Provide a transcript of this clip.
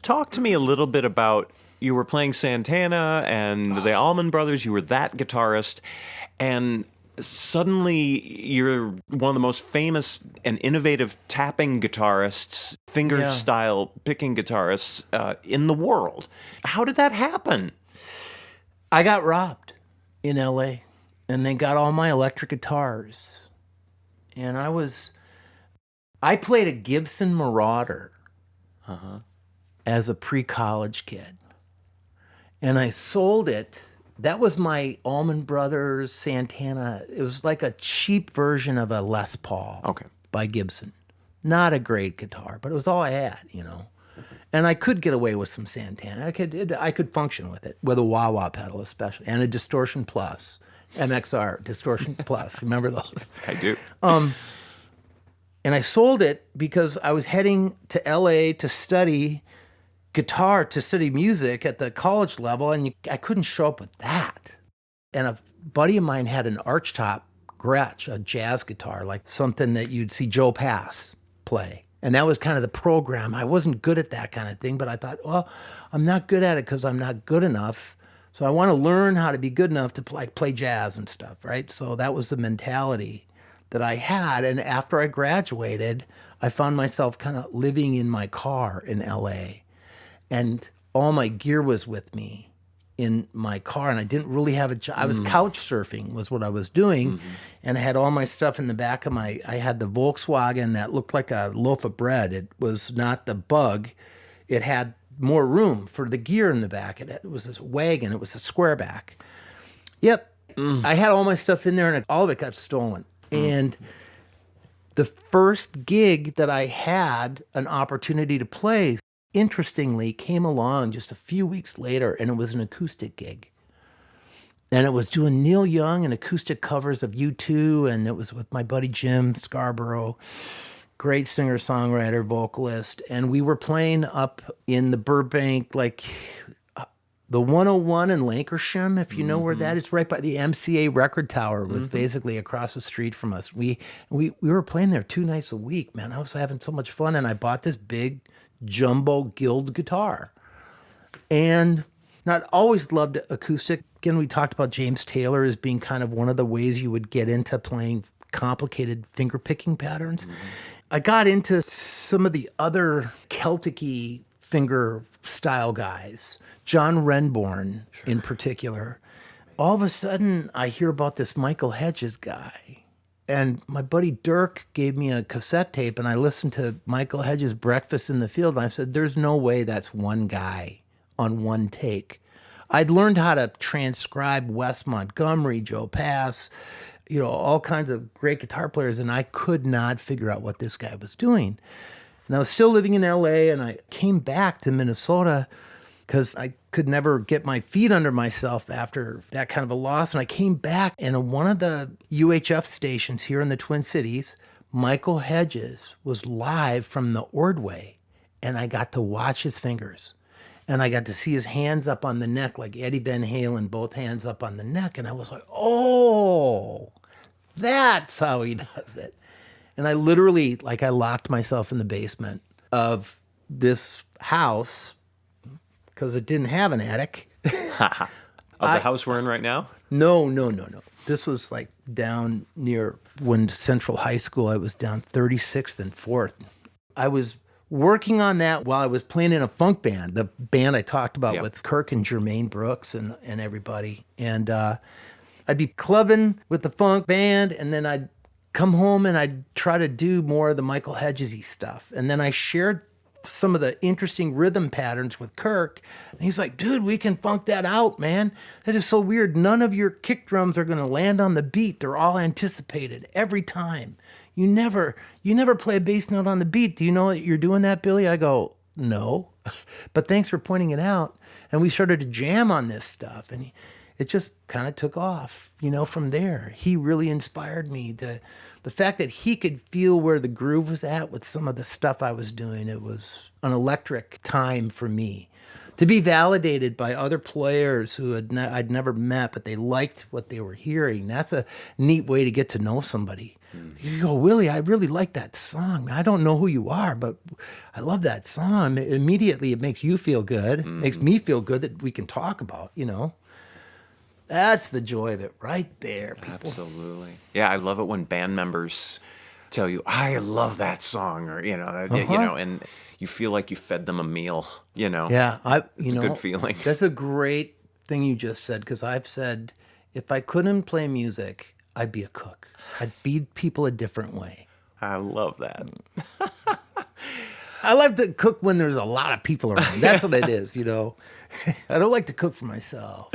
Talk to me a little bit about, you were playing Santana and the Allman Brothers, you were that guitarist, and suddenly you're one of the most famous and innovative tapping guitarists, finger-style picking guitarists in the world. How did that happen? I got robbed in L.A., and they got all my electric guitars. And I played a Gibson Marauder as a pre-college kid. And I sold it. That was my Allman Brothers Santana. It was like a cheap version of a Les Paul by Gibson. Not a great guitar, but it was all I had, you know. And I could get away with some Santana. I could function with it, with a wah-wah pedal especially, and a Distortion Plus, MXR, Distortion Plus. Remember those? I do. And I sold it because I was heading to LA to study guitar, to study music at the college level, and I couldn't show up with that. And a buddy of mine had an archtop Gretsch, a jazz guitar, like something that you'd see Joe Pass play. And that was kind of the program. I wasn't good at that kind of thing, but I thought, well, I'm not good at it because I'm not good enough. So I want to learn how to be good enough to play jazz and stuff, right? So that was the mentality that I had. And after I graduated, I found myself kind of living in my car in LA. And all my gear was with me in my car, and I didn't really have a job. I was couch surfing was what I was doing, and I had all my stuff in the back of I had the Volkswagen that looked like a loaf of bread. It was not the Bug. It had more room for the gear in the back. It was this wagon. It was a square back. Yep. I had all my stuff in there, and all of it got stolen. And the first gig that I had an opportunity to play, interestingly, came along just a few weeks later, and it was an acoustic gig. And it was doing Neil Young and acoustic covers of U2, and it was with my buddy Jim Scarborough, great singer-songwriter, vocalist. And we were playing up in the Burbank, like the 101 in Lancashire, if you know where that is, right by the MCA Record Tower. It was basically across the street from us. We were playing there 2 nights a week, man. I was having so much fun, and I bought this big jumbo Guild guitar. And I'd always loved acoustic. Again, we talked about James Taylor as being kind of one of the ways you would get into playing complicated finger picking patterns. I got into some of the other Celtic-y finger style guys, John Renbourn in particular. All of a sudden, I hear about this Michael Hedges guy. And my buddy Dirk gave me a cassette tape, and I listened to Michael Hedges' Breakfast in the Field, and I said, there's no way that's one guy on one take. I'd learned how to transcribe Wes Montgomery, Joe Pass, you know, all kinds of great guitar players, and I could not figure out what this guy was doing. And I was still living in LA, and I came back to Minnesota because I could never get my feet under myself after that kind of a loss. And I came back, and on one of the UHF stations here in the Twin Cities, Michael Hedges was live from the Ordway, and I got to watch his fingers. And I got to see his hands up on the neck, like Eddie Van Halen, both hands up on the neck. And I was like, oh, that's how he does it. And I literally, I locked myself in the basement of this house because it didn't have an attic. Of the house we're in right now? No. This was down near when Central High School. I was down 36th and 4th. I was working on that while I was playing in a funk band, the band I talked about with Kirk and Jermaine Brooks and everybody. And I'd be clubbing with the funk band, and then I'd come home and I'd try to do more of the Michael Hedges-y stuff. And then I shared some of the interesting rhythm patterns with Kirk. And he's like, dude, we can funk that out, man. That is so weird. None of your kick drums are going to land on the beat. They're all anticipated every time. You never play a bass note on the beat. Do you know that you're doing that, Billy? I go, no, but thanks for pointing it out. And we started to jam on this stuff, and it just kind of took off, from there. He really inspired me. The fact that he could feel where the groove was at with some of the stuff I was doing, it was an electric time for me. To be validated by other players who I'd never met, but they liked what they were hearing, that's a neat way to get to know somebody. You go, Willie, I really like that song. I don't know who you are, but I love that song. Immediately, it makes you feel good. Makes me feel good that we can talk about, That's the joy of it right there, people. Absolutely. Yeah, I love it when band members tell you, I love that song, or, and you feel like you fed them a meal, Yeah, It's a good feeling. That's a great thing you just said, because I've said, if I couldn't play music, I'd be a cook. I'd feed people a different way. I love that. I like to cook when there's a lot of people around. That's what it is, I don't like to cook for myself.